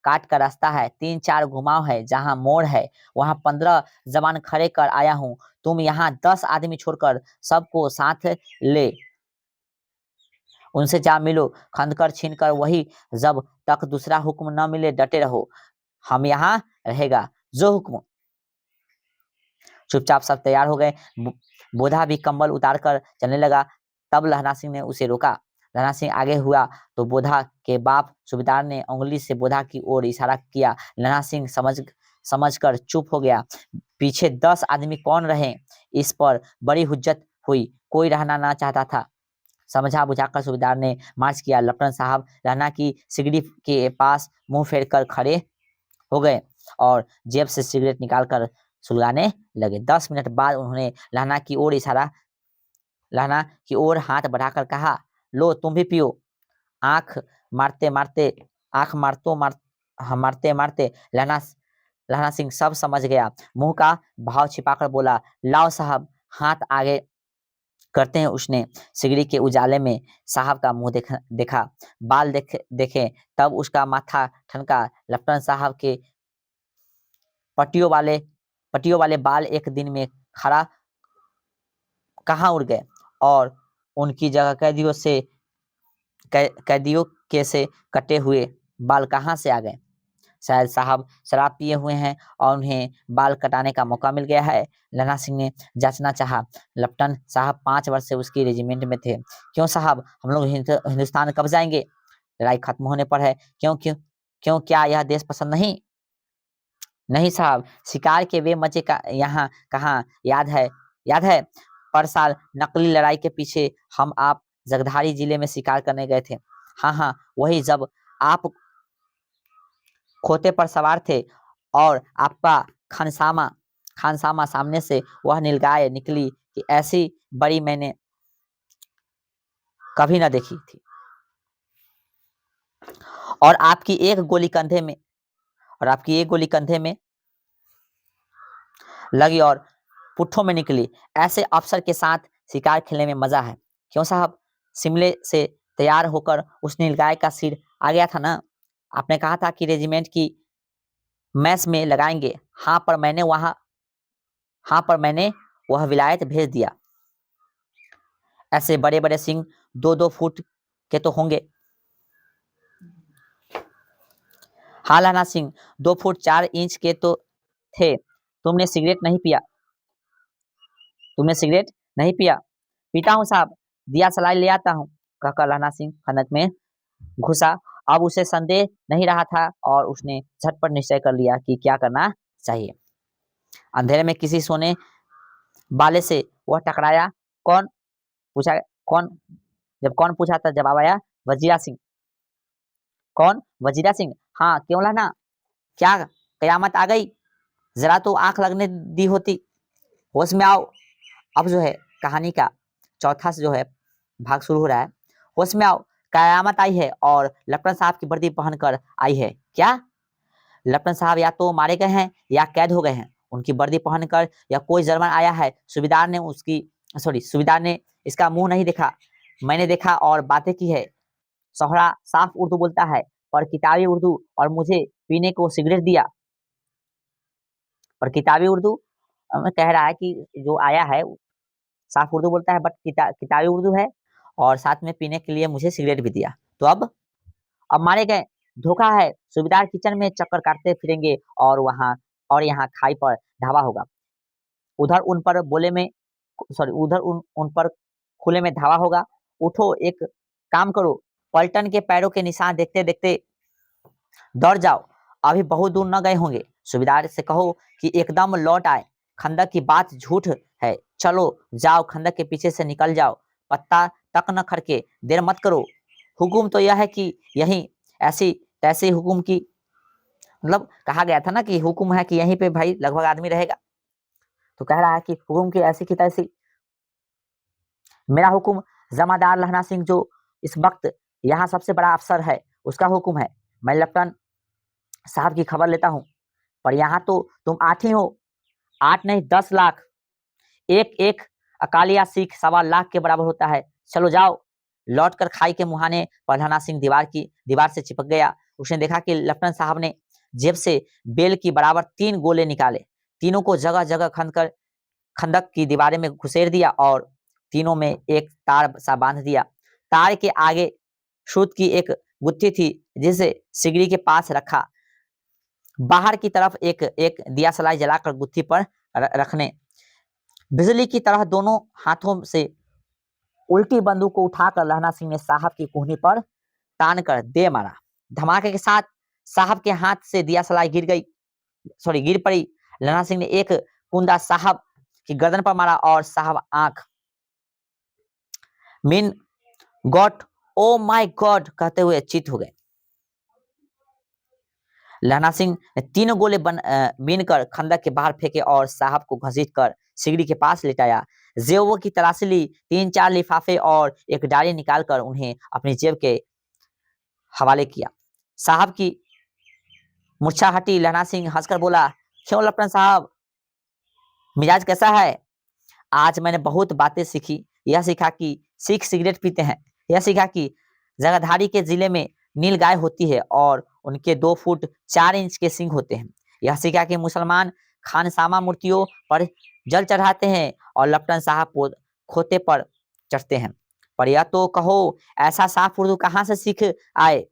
काट का रास्ता है, 3-4 घुमाव है, जहां मोड़ है वहां 15 जवान खड़े कर आया हूं। तुम यहाँ 10 आदमी छोड़कर सबको साथ ले उनसे जा मिलो, खंदकर छीनकर वही, जब तक दूसरा हुक्म न मिले डटे रहो। हम यहाँ रहेगा, जो हुक्म। चुपचाप सब तैयार हो गए। बोधा भी कंबल उतारकर चलने लगा। तब लहना सिंह ने उसे रोका। लहना सिंह आगे हुआ तो बोधा के बाप सूबेदार ने उंगली से बोधा की ओर इशारा किया। लहना सिंह समझकर चुप हो गया। पीछे 10 आदमी कौन रहे, इस पर बड़ी हुज्जत हुई। कोई रहना ना चाहता था। समझा बुझाकर सूबेदार ने मार्च किया। लेफ्टिनेंट साहब लहना की सिगड़ी के पास मुंह फेर कर खड़े हो गए और जेब से सिगरेट निकालकर सुलगाने लगे। 10 मिनट बाद उन्होंने लहना की ओर हाथ बढ़ाकर कहा, लो तुम भी पियो। आंख मारते मारते लहना सिंह सब समझ गया। मुंह का भाव छिपाकर बोला, लाओ साहब। हाथ आगे करते हैं उसने सिगड़ी के उजाले में साहब का मुंह देखा, बाल देखे तब उसका माथा ठनका। लेफ्टिनेंट साहब के पट्टियों वाले बाल एक दिन में खड़ा कहाँ उड़ गए और उनकी जगह कैदियों के से कटे हुए बाल कहाँ से आ गए? शायद साहब शराब पिए हुए हैं और उन्हें बाल कटाने का मौका मिल गया है। लहना सिंह ने जांचना चाहा। लेफ्टिनेंट साहब 5 वर्ष से उसकी रेजिमेंट में थे। क्यों साहब, हम लोग हिंदुस्तान कब जाएंगे? लड़ाई खत्म होने पर है। क्यों क्या यह देश पसंद नहीं? नहीं साहब, शिकार के वे मजे का यहाँ कहाँ याद है? पर साल नकली लड़ाई के पीछे हम आप जगधारी जिले में शिकार करने गए थे। हाँ वही, जब आप खोते पर सवार थे और आपका खानसामा सामने से वह नीलगाय निकली कि ऐसी बड़ी मैंने कभी न देखी थी। और आपकी एक गोली कंधे में लगी और पुट्ठों में निकली। ऐसे अफसर के साथ शिकार खेलने में मजा है। क्यों साहब, शिमले से तैयार होकर उस नीलगाय का सिर आ गया था ना? आपने कहा था कि रेजिमेंट की मैस में लगाएंगे। हाँ पर मैंने वह विलायत भेज दिया। ऐसे बड़े बड़े सिंह 2-2 फुट के तो होंगे। हाँ लहना सिंह, 2 फुट 4 इंच के तो थे। तुमने सिगरेट नहीं पिया? तुमने सिगरेट नहीं पिया? पीता हूँ साहब, दिया सलाई ले आता हूँ, कहकर लहना सिंह खंदक में घुसा। अब उसे संदेह नहीं रहा था और उसने झटपट निश्चय कर लिया कि क्या करना चाहिए। अंधेरे में किसी सोने वाले से वह टकराया। कौन पूछा? कौन? जब कौन पूछा था जवाब आया वजीरा सिंह। कौन? वजीरा सिंह। हाँ क्यों लहना, क्या कयामत आ गई? जरा तो आंख लगने दी होती। होश में आओ। अब जो है कहानी का चौथा से जो है भाग शुरू हो रहा है। होश में आओ, कयामत आई है और लपटन साहब की वर्दी पहनकर आई है। क्या? लपटन साहब या तो मारे गए हैं या कैद हो गए हैं। उनकी वर्दी पहनकर या कोई जर्मन आया है। सुबेदार ने इसका मुंह नहीं देखा, मैंने देखा और बातें की है। सोहरा साफ उर्दू बोलता है पर किताबी उर्दू, और मुझे पीने को सिगरेट दिया। पर किताबी उर्दू में कह रहा है कि जो आया है साफ उर्दू बोलता है बट किताबी उर्दू है, और साथ में पीने के लिए मुझे सिगरेट भी दिया। तो अब मारे गए। धोखा है। सूबेदार किचन में चक्कर काटते फिरेंगे और यहाँ खाई पर ढाबा होगा। उधर उन पर बोले में सॉरी उधर उन पर खुले में धावा होगा। उठो, एक काम करो, पलटन के पैरों के निशान देखते देखते दौड़ जाओ, अभी बहुत दूर न गए होंगे। सूबेदार से कहो कि एकदम लौट आए। खंदक की बात झूठ है, चलो जाओ, खंदक के पीछे से निकल जाओ, पत्ता तक न खड़के, देर मत करो। हुकुम तो यह है कि यहीं ऐसी तैसी हुकुम की, मतलब कहा गया था ना कि हुकुम है कि यहीं पे भाई लगभग आदमी रहेगा, तो कह रहा है कि हुकुम की ऐसी की तैसी। मेरा हुकुम जमादार लहना सिंह जो इस वक्त यहाँ सबसे बड़ा अफसर है उसका हुकुम है। मैं लेफ्टिनेंट साहब की खबर लेता हूँ, पर यहाँ तो तुम 8 ही हो। 8 नहीं 10 लाख। एक एक अकालिया सिख 1.25 लाख के बराबर होता है। चलो जाओ। लौटकर खाई के मुहाने पर लहना सिंह दीवार से चिपक गया। उसने देखा कि लेफ्टिनेंट साहब ने जेब से बेल की बराबर 3 गोले निकाले। तीनों को जगह जगह खंदक की दीवारें में घुसेर दिया और तीनों में एक तार सा बांध दिया। तार के आगे सूत की एक गुत्थी थी जिसे सिगड़ी के पास रखा। बाहर की तरफ एक एक दिया सलाई जलाकर गुत्थी पर रखने। बिजली की तरह दोनों हाथों से उल्टी बंदूक को उठाकर लहना सिंह ने साहब की कोहनी पर तान कर दे मारा। धमाके के साथ साहब के हाथ से दिया सलाई गिर पड़ी। लहना सिंह ने एक कुंदा साहब की गर्दन पर मारा और साहब आंख mean God, oh my God कहते हुए चित हो गए। लहना सिंह ने 3 गोले बीन कर खंदक के बाहर फेंके और साहब को घसीट कर सिगड़ी के पास लेटाया। जेबों की तलाशी ली। 3-4 लिफाफे और एक डायरी निकालकर उन्हें अपनी जेब के हवाले किया। साहब की मूर्छा हटी। लहना सिंह हंसकर बोला, क्यों लपटन साहब, मिजाज कैसा है? आज मैंने बहुत बातें सीखी। यह सीखा कि सिख सिगरेट पीते हैं। यह सीखा कि जगाधारी के जिले में नील गाय होती है और उनके 2 फुट 4 इंच के सिंग होते हैं। यह सीखा कि मुसलमान खानसामा मूर्तियों पर जल चढ़ाते हैं और लपटन साहब खोते पर चढ़ते हैं। पर यह तो कहो, ऐसा साफ उर्दू कहाँ से सीख आए?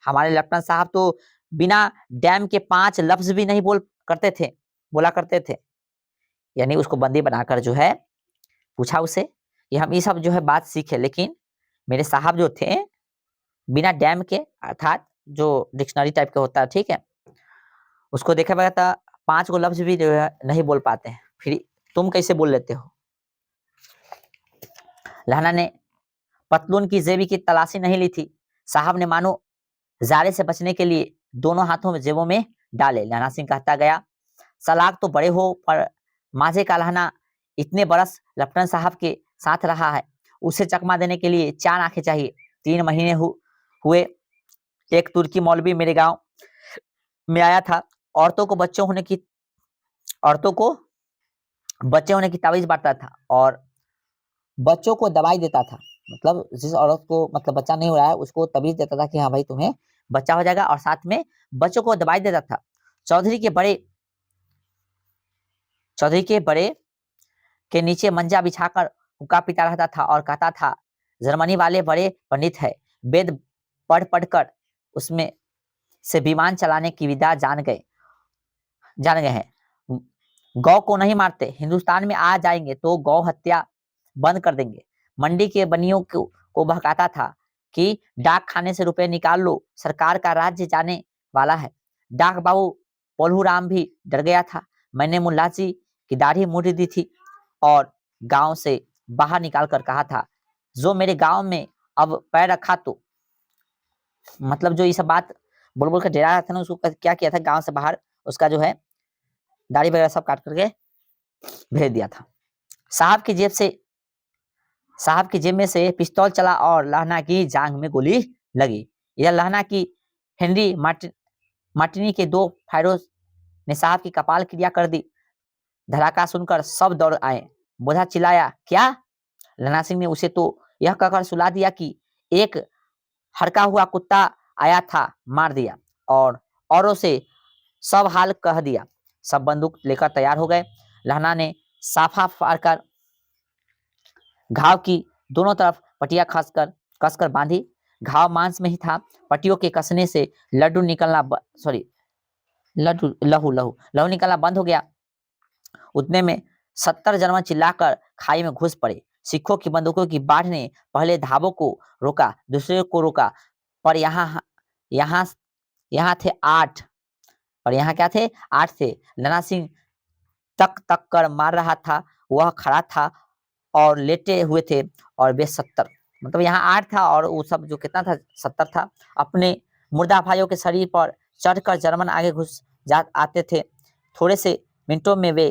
हमारे लपटन साहब तो बिना डैम के 5 लफ्ज भी नहीं बोला करते थे। यानी उसको बंदी बनाकर जो है पूछा उसे कि हम ये सब जो है बात सीखे, लेकिन मेरे साहब जो थे बिना डैम के, अर्थात जो डिक्शनरी टाइप का होता है, ठीक है, उसको देखा गया था 5 गो लफ्ज भी जो है नहीं बोल पाते हैं, फिर तुम कैसे बोल लेते हो? लहना ने पतलून की जेबी की तलाशी नहीं ली थी। साहब ने मानो जाले से बचने के लिए दोनों हाथों में जेबों में डाले। लहना सिंह कहता गया, सलाख तो बड़े हो, पर माझे का लहना इतने बरस लेफ्टिनेंट साहब के साथ रहा है, उसे चकमा देने के लिए 4 आंखें चाहिए। 3 महीने हुए एक तुर्की मौलवी मेरे गांव में आया था। औरतों को बच्चे होने की तावीज बांटता था और बच्चों को दवाई देता था। मतलब जिस औरत को मतलब बच्चा नहीं हो रहा है उसको तबीज देता था कि हाँ भाई तुम्हें बच्चा हो जाएगा, और साथ में बच्चों को दवाई देता था। चौधरी के बड़े के नीचे मंजा बिछाकर हुक्का पीता रहता था और कहता था, जर्मनी वाले बड़े पंडित है, वेद पढ़ पढ़कर उसमें से विमान चलाने की विद्या जान गए हैं। गौ को नहीं मारते, हिंदुस्तान में आ जाएंगे तो गौ हत्या बंद कर देंगे। मंडी के बनियों को बहकाता था कि डाक खाने से रुपए निकाल लो, सरकार का राज्य जाने वाला है। डाक बाबू पोलूराम भी डर गया था। मैंने मुल्ला जी की दाढ़ी मुड़ी दी थी और गांव से बाहर निकाल कर कहा था, जो मेरे गांव में अब पैर रखा तो, मतलब जो ये सब बात बोल बोल कर डरा रहा था ना, उसको क्या किया था, गांव से बाहर उसका जो है दाढ़ी वगैरह सब काट करके भेज दिया था। साहब की जेब में से पिस्तौल चला और लहना की जांघ में गोली लगी। यह लहना की हेनरी मार्टिनी के 2 फायरों ने साहब की कपाल क्रिया कर दी। धड़ाका सुनकर सब दौड़ आए। बोधा चिल्लाया, क्या? लहना सिंह ने उसे तो यह कहकर सुला दिया कि एक हड़का हुआ कुत्ता आया था, मार दिया, और औरों से सब हाल कह दिया। सब बंदूक लेकर तैयार हो गए। लहना ने साफा फाड़कर घाव की दोनों तरफ पटिया कसकर बांधी। घाव मांस में ही था। पट्टियों के कसने से लहू निकलना बंद हो गया। उतने में 70 जर्मन चिल्लाकर खाई में घुस पड़े। सिखों की बंदूकों की बाढ़ ने पहले धाबों को रोका, दूसरे को रोका, पर यहाँ थे 8। और यहाँ क्या थे? 8 थे। लहना सिंह तक कर मार रहा था, वह खड़ा था और लेटे हुए थे, और वे 70, मतलब यहाँ 8 था और वो सब जो कितना था, 70 था। अपने मुर्दा भाइयों के शरीर पर चढ़कर जर्मन आगे घुस आते थे। थोड़े से मिनटों में वे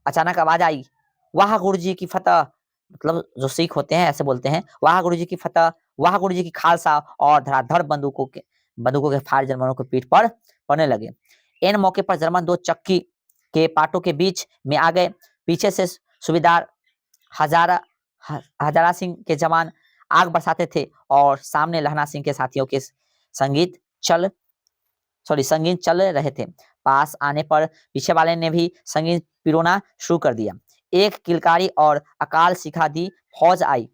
अचानक आवाज आई, वाह गुरुजी की फतह, मतलब जो सिख होते हैं ऐसे बोलते हैं, वाह गुरुजी की फतह, वाह गुरुजी की खालसा, और धड़ाधड़ बंदूकों के फायर जर्मनों के पीठ पर पड़ने लगे। इन मौके पर जर्मन 2 चक्की के पाटों के बीच में आ गए। पीछे से सूबेदार हजारा सिंह के जवान आग बरसाते थे और सामने लहना सिंह के साथियों के संगीत चल रहे थे। पास आने पर पीछे वाले ने भी संगीत पिरोना शुरू कर दिया। एक किलकारी और अकाल सिखा दी फौज आई।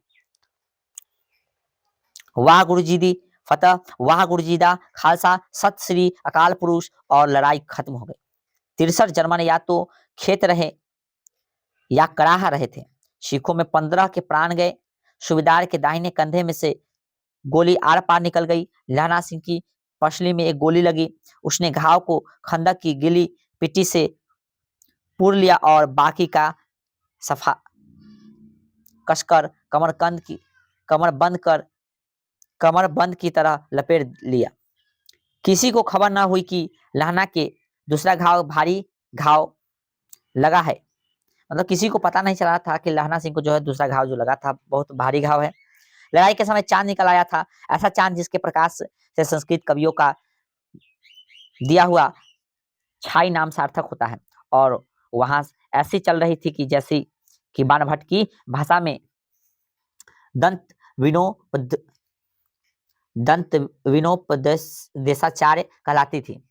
वाह गुरुजी दी फतह, वाह गुरुजी दा खालसा, सत श्री अकाल पुरुष, और लड़ाई खत्म हो गई। 63 जर्मन या तो खेत रहे या कराह रहे थे। सिखों में 15 के प्राण गए। सूबेदार के दाहिने कंधे में से गोली आर पार निकल गई। लहना सिंह की पसली में एक गोली लगी। उसने घाव को खंदक की गीली पिट्टी से पूर लिया और बाकी का सफा कसकर कमर बंद की तरह लपेट लिया। किसी को खबर ना हुई कि लहना के दूसरा घाव भारी घाव लगा है, मतलब किसी को पता नहीं चला था कि लहना सिंह को जो है दूसरा घाव जो लगा था बहुत भारी घाव है। लड़ाई के समय चांद निकल आया था, ऐसा चांद जिसके प्रकाश से संस्कृत कवियों का दिया हुआ छाई नाम सार्थक होता है। और वहां ऐसी चल रही थी कि जैसी कि बाणभट्ट की भाषा में दंत विनोपदेशाचार्य कहलाती थी।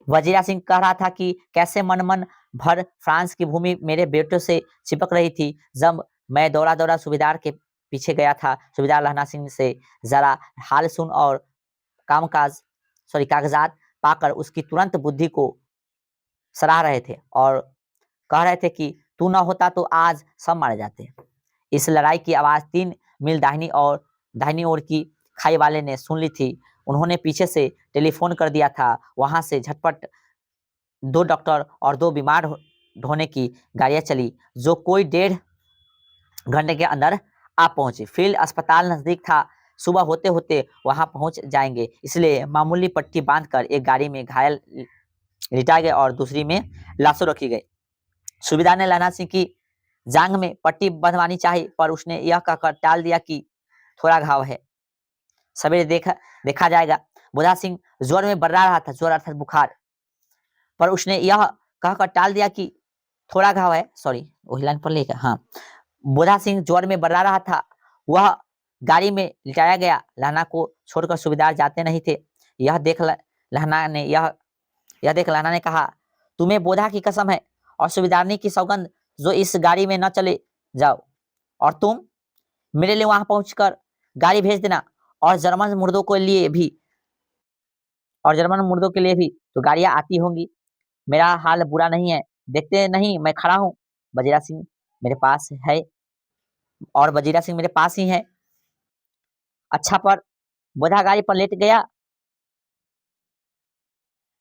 वजीरा सिंह कह रहा था कि कैसे मन भर फ्रांस की भूमि मेरे बेटों से चिपक रही थी। जब मैं दौड़ा सूबेदार के पीछे गया था, सूबेदार लहना सिंह से जरा हाल सुन और कागजात पाकर उसकी तुरंत बुद्धि को सराह रहे थे और कह रहे थे कि तू न होता तो आज सब मारे जाते। इस लड़ाई की आवाज 3 मील दाहिनी ओर की खाई वाले ने सुन ली थी। उन्होंने पीछे से टेलीफोन कर दिया था। वहां से झटपट 2 डॉक्टर और 2 बीमार ढोने की गाड़ियां चली, जो कोई 1.5 घंटे के अंदर आ पहुंची। फील्ड अस्पताल नजदीक था, सुबह होते होते वहां पहुंच जाएंगे, इसलिए मामूली पट्टी बांधकर एक गाड़ी में घायल लिटाए गए और दूसरी में लाशों रखी गई। सूबेदार ने लहना सिंह की जांघ में पट्टी बंधवानी चाहिए, पर उसने यह कहकर टाल दिया कि थोड़ा घाव है, सवेरे देखा जाएगा। बोधा सिंह जोर में बर्रा रहा था, जोर अर्थात बुखार, पर उसने यह कहकर टाल दिया कि थोड़ा घाव है। सॉरी, वही लाइन पर लेकर, हाँ। बोधा सिंह जोर में बर्रा रहा था, वह गाड़ी में लिटाया गया। लहना को छोड़कर सूबेदार जाते नहीं थे। यह देख लहना ने कहा, तुम्हें बोधा की कसम है और सूबेदारनी की सौगंध, जो इस गाड़ी में न चले जाओ। और तुम? मेरे लिए वहां पहुंचकर गाड़ी भेज देना, और जर्मन मुर्दों के लिए भी, तो गाड़ियां आती होंगी। मेरा हाल बुरा नहीं है, देखते नहीं मैं खड़ा हूँ, वजीरा सिंह मेरे पास है, और वजीरा सिंह मेरे पास ही है। अच्छा, पर बोधा गाड़ी पर लेट गया,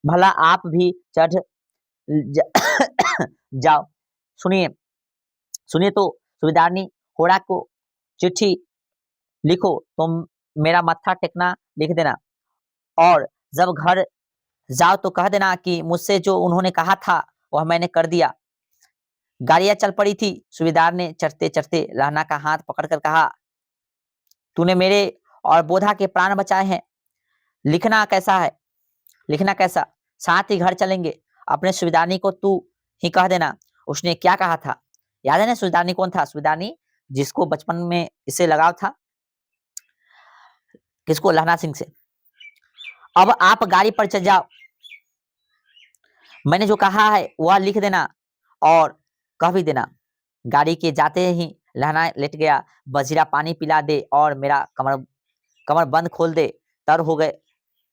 भला आप भी चढ़ ज- जाओ। सुनिए, सुनिए तो सुबेदारनी, होड़ा को चिट्ठी लिखो तो मेरा मत्था टेकना लिख देना, और जब घर जाओ तो कह देना कि मुझसे जो उन्होंने कहा था वह मैंने कर दिया। गाड़ियां चल पड़ी थी। सूबेदार ने चढ़ते चढ़ते लहना का हाथ पकड़कर कहा, तूने मेरे और बोधा के प्राण बचाए हैं, लिखना कैसा है, लिखना कैसा, साथ ही घर चलेंगे। अपने सूबेदारनी को तू ही कह देना उसने क्या कहा था। याद है ना सूबेदारनी कौन था? सूबेदारनी जिसको बचपन में इससे लगाव था, किसको? लहना सिंह से। अब आप गाड़ी पर चल जाओ, मैंने जो कहा है वह लिख देना और कह भी देना। गाड़ी के जाते ही लहना लेट गया। वजीरा पानी पिला दे और मेरा कमर कमर बंद खोल दे, तर हो गए,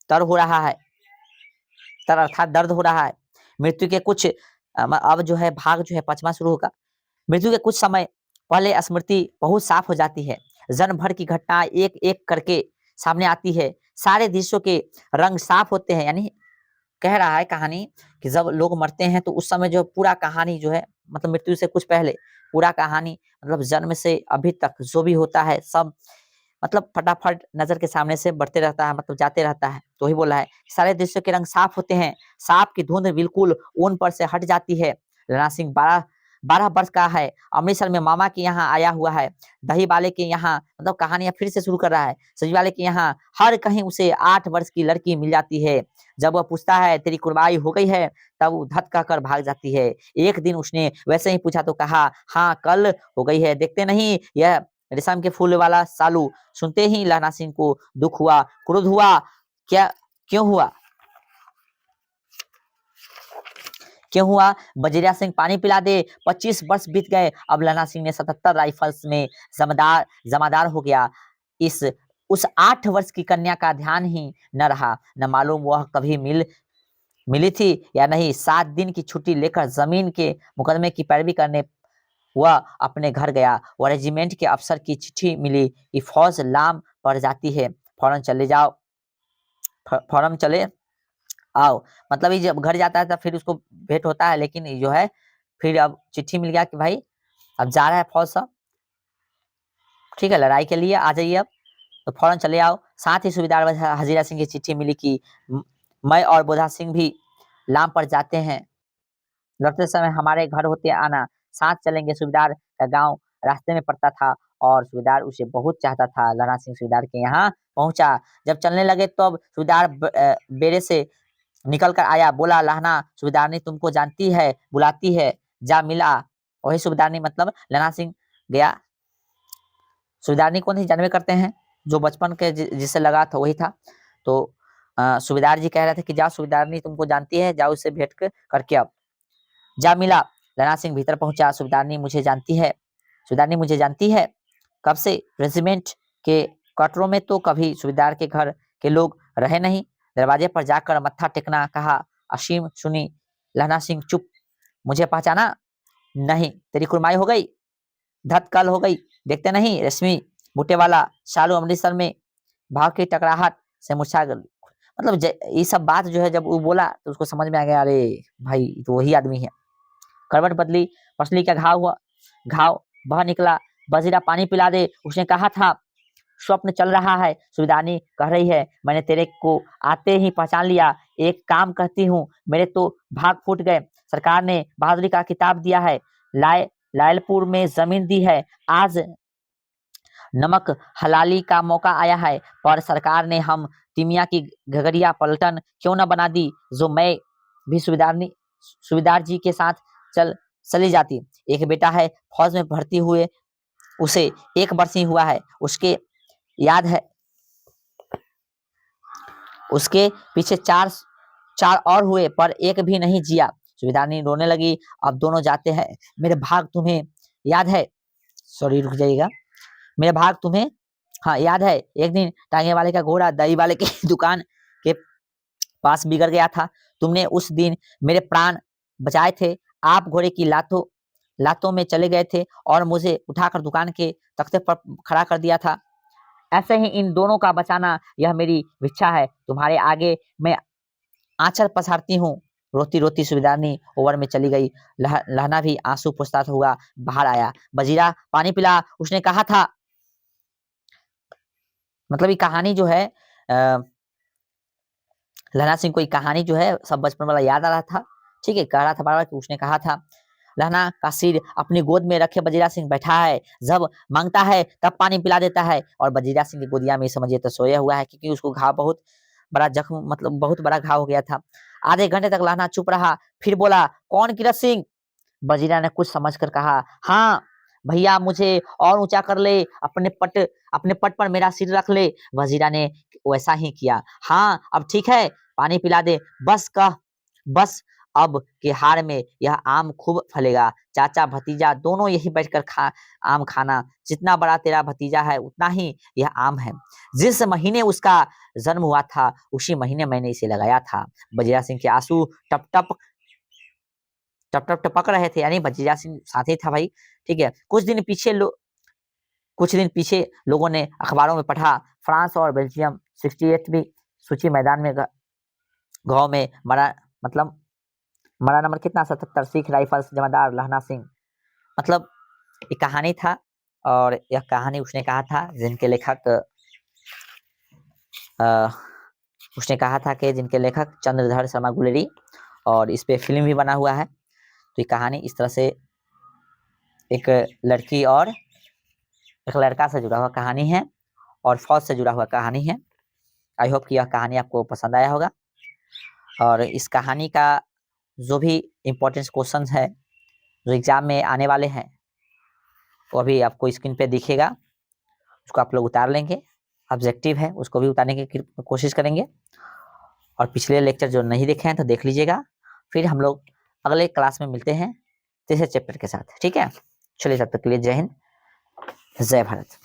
तर हो रहा है, तर अर्थात दर्द हो रहा है। मृत्यु के कुछ अब जो है भाग जो है पचमा शुरू होगा। मृत्यु के कुछ समय पहले स्मृति बहुत साफ हो जाती है, जन्म भर की घटना एक एक करके सामने आती है, सारे दृश्यों के रंग साफ होते हैं। यानी कह रहा है कहानी कि जब लोग मरते हैं तो उस समय जो पूरा कहानी जो है, मतलब मृत्यु से कुछ पहले पूरा कहानी, मतलब जन्म से अभी तक जो भी होता है सब मतलब फटाफट नजर के सामने से बढ़ते रहता है, मतलब जाते रहता है। तो ही बोला है सारे दृश्यों के रंग साफ होते हैं, सांप की धुंध बिल्कुल ऊन पर से हट जाती है। लहरा सिंह 12 वर्ष का है, अमृतसर में मामा के यहाँ आया हुआ है। दही वाले के यहाँ, मतलब कहानियां फिर से शुरू कर रहा है। सब्जी वाले के यहाँ हर कहीं उसे 8 वर्ष की लड़की मिल जाती है। जब वह पूछता है तेरी कुर्बाई हो गई है, तब वो धत कहकर भाग जाती है। एक दिन उसने वैसे ही पूछा तो कहा, हाँ कल हो गई है, देखते नहीं यह रेशम के फूल वाला सालू। सुनते ही लहना सिंह को दुख हुआ, क्रोध हुआ। क्या? क्यों हुआ? क्यों हुआ? वजीरा सिंह पानी पिला दे। 25 वर्ष बीत गए। अब लहना सिंह ने 77 राइफल्स में जमादार हो गया। इस उस 8 वर्ष की कन्या का ध्यान ही न रहा, न मालूम वह कभी मिली थी या नहीं। 7 दिन की छुट्टी लेकर जमीन के मुकदमे की पैरवी करने वह अपने घर गया। वह रेजिमेंट के अफसर की चिट्ठी मिली कि फौज लाम पड़ जाती है, फौरन चले जाओ, फौरन चले आओ। मतलब ये जब घर जाता है तब फिर उसको भेंट होता है, लेकिन ये जो है फिर अब चिट्ठी मिल गया कि भाई अब जा रहा है फौज सब, ठीक है, लड़ाई के लिए आ जाइए अब, तो फौरन चले आओ। साथ ही सूबेदार हजीरा सिंह की चिट्ठी मिली कि मैं और बोधा सिंह भी लाम पर जाते हैं, लौटते समय हमारे घर होते आना, साथ चलेंगे। सूबेदार का गांव रास्ते में पड़ता था और सूबेदार उसे बहुत चाहता था। लहरा सिंह सूबेदार के यहाँ पहुंचा। जब चलने लगे तो अब सूबेदार बेड़े से निकल कर आया, बोला लहना सूबेदारनी तुमको जानती है, बुलाती है, जा मिला। वही सूबेदारनी मतलब लहरा सिंह गया। सूबेदारनी कौन थी जानवे करते हैं, जो बचपन के जिससे लगा था वही था। तो सूबेदार जी कह रहे थे कि जाओ सूबेदारनी तुमको जानती है, जाओ उससे भेंट करके अब जा मिला। लहरा सिंह भीतर पहुंचा। सूबेदारनी मुझे जानती है, सूबेदारनी मुझे जानती है, कब से? रेजिमेंट के क्वार्टरों में तो कभी सूबेदार के घर के लोग रहे नहीं। दरवाजे पर जाकर मत्था टेकना कहा, असीम सुनी। लहना सिंह चुप। मुझे पहचाना नहीं? तेरी कुर्बाई हो गई, धत कल हो गई, देखते नहीं रश्मि बूटे वाला शालू अमृतसर में भाव की टकराहट से मुरझा गई। मतलब ये सब बात जो है जब वो बोला तो उसको समझ में आ गया, अरे भाई तो वही आदमी है। करवट बदली, पसली का घाव हुआ, घाव बह निकला। वजीरा पानी पिला दे, उसने कहा था। स्वप्न चल रहा है, सुबेदारनी कह रही है, मैंने तेरे को आते ही पहचान लिया। एक काम कहती हूँ, मेरे तो भाग फूट गए। सरकार ने बहादुरी का खिताब दिया है, लायलपुर में जमीन दी है। आज नमक हलाली का मौका आया है, पर सरकार ने हम तिमिया की घगरिया पलटन क्यों न बना दी, जो मैं भी सूबेदार जी के साथ चली जाती। एक बेटा है, फौज में भर्ती हुए उसे 1 वर्ष ही हुआ है। उसके याद है, उसके पीछे चार और हुए पर एक भी नहीं जिया। सूबेदारनी रोने लगी। अब दोनों जाते हैं, मेरे भाग तुम्हें याद है? सॉरी रुक जाइएगा। मेरे भाग तुम्हें हाँ याद है, एक दिन टांगे वाले का घोड़ा दही वाले की दुकान के पास बिगड़ गया था। तुमने उस दिन मेरे प्राण बचाए थे। आप घोड़े की लातों में चले गए थे और मुझे उठाकर दुकान के तख्ते पर खड़ा कर दिया था। ऐसे ही इन दोनों का बचाना यह मेरी इच्छा है। तुम्हारे आगे मैं आंचल पसारती हूँ। रोती रोती सुबेदारनी ओवर में चली गई। लहना भी आंसू पोंछता हुआ बाहर आया। वजीरा पानी पिला, उसने कहा था। मतलब ये कहानी जो है लहना सिंह को ये कहानी जो है सब बचपन वाला याद आ रहा था। ठीक है, कह रहा था बार बार कि उसने कहा था। लहना का सिर अपनी गोद में रखे वजीरा सिंह बैठा है, जब मांगता है तब पानी पिला देता है। और वजीरा सिंह की गोदिया में समझिए तो सोया हुआ है, क्योंकि उसको घाव बहुत बड़ा जख्म, मतलब बहुत बड़ा घाव हो गया था। आधे घंटे तक लहना चुप रहा, फिर बोला, कौन कीरत सिंह? वजीरा ने कुछ समझकर कहा, हाँ भैया, मुझे और ऊंचा कर ले, अपने पट पर मेरा सिर रख ले। वजीरा ने वैसा ही किया। हाँ अब ठीक है, पानी पिला दे, बस अब के हार में यह आम खूब फलेगा। चाचा भतीजा दोनों यही बैठकर आम खाना। जितना बड़ा तेरा भतीजा है उतना ही यह आम है। जिस महीने उसका जन्म हुआ था उसी महीने मैंने इसे लगाया था। वजीरा सिंह के आंसू टप टप टपक रहे थे, यानी वजीरा सिंह साथ ही था भाई। ठीक है, कुछ दिन पीछे लोगों ने अखबारों में पढ़ा, फ्रांस और बेल्जियम 68वीं सूची मैदान में गांव में मरा नंबर कितना 77 सिख राइफल्स जमादार लहना सिंह। मतलब ये कहानी था, और यह कहानी उसने कहा था जिनके लेखक चंद्रधर शर्मा गुलेरी, और इस पे फिल्म भी बना हुआ है। तो ये कहानी इस तरह से एक लड़की और एक लड़का से जुड़ा हुआ कहानी है, और फौज से जुड़ा हुआ कहानी है। आई होप कि यह कहानी आपको पसंद आया होगा, और इस कहानी का जो भी इम्पोर्टेंट क्वेश्चन है जो एग्जाम में आने वाले हैं वो अभी आपको स्क्रीन पे दिखेगा, उसको आप लोग उतार लेंगे। ऑब्जेक्टिव है उसको भी उतारने की कोशिश करेंगे, और पिछले लेक्चर जो नहीं देखे हैं तो देख लीजिएगा। फिर हम लोग अगले क्लास में मिलते हैं तीसरे चैप्टर के साथ। ठीक है, चलिए तब तक के लिए जय हिंद, जय भारत।